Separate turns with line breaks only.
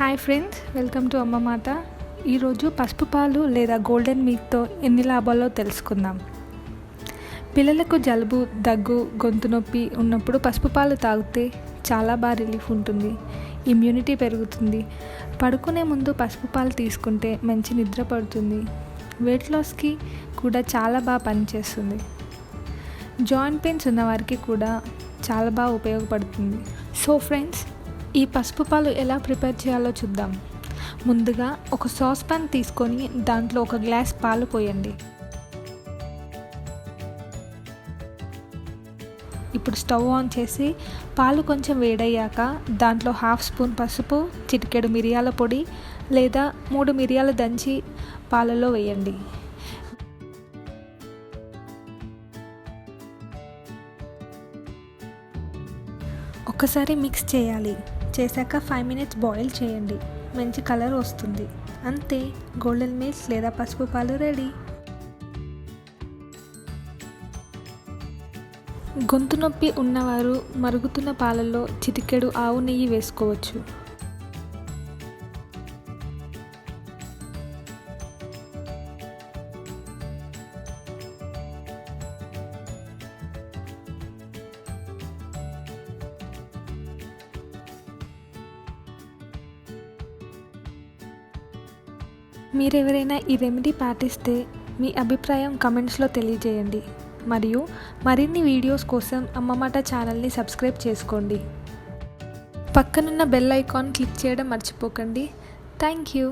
Hi friends, welcome to అమ్మ మాట. ఈరోజు పసుపు పాలు లేదా గోల్డెన్ మిల్క్తో ఎన్ని లాభాలో తెలుసుకుందాం. పిల్లలకు జలుబు, దగ్గు, గొంతు నొప్పి ఉన్నప్పుడు పసుపు పాలు తాగితే చాలా బాగా రిలీఫ్ ఉంటుంది. ఇమ్యూనిటీ పెరుగుతుంది. పడుకునే ముందు పసుపు పాలు తీసుకుంటే మంచి నిద్ర పడుతుంది. వెయిట్ లాస్కి కూడా చాలా బాగా పనిచేస్తుంది. జాయింట్ పెయిన్స్ ఉన్నవారికి కూడా చాలా బాగా ఉపయోగపడుతుంది. సో ఫ్రెండ్స్, ఈ పసుపు పాలు ఎలా ప్రిపేర్ చేయాలో చూద్దాం. ముందుగా ఒక సాస్ పాన్ తీసుకొని దాంట్లో ఒక గ్లాస్ పాలు పోయండి. ఇప్పుడు స్టవ్ ఆన్ చేసి పాలు కొంచెం వేడయ్యాక దాంట్లో 1/2 స్పూన్ పసుపు, చిటికెడు మిరియాల పొడి లేదా 3 మిరియాలు దంచి పాలలో వేయండి. ఒక్కసారి మిక్స్ చేయాలి. చేశాక 5 మినిట్స్ బాయిల్ చేయండి. మంచి కలర్ వస్తుంది. అంతే, గోల్డెన్ మిల్క్ లేదా పసుపు పాలు రెడీ. గొంతు నొప్పి ఉన్నవారు మరుగుతున్న పాలల్లో చిటికెడు ఆవు నెయ్యి వేసుకోవచ్చు. మీరెవరైనా ఈ రెమెడీ పాటిస్తే మీ అభిప్రాయం కమెంట్స్లో తెలియజేయండి. మరియు మరిన్ని వీడియోస్ కోసం అమ్మమాట ఛానల్ని సబ్స్క్రైబ్ చేసుకోండి. పక్కనున్న బెల్ ఐకాన్ క్లిక్ చేయడం మర్చిపోకండి. Thank you.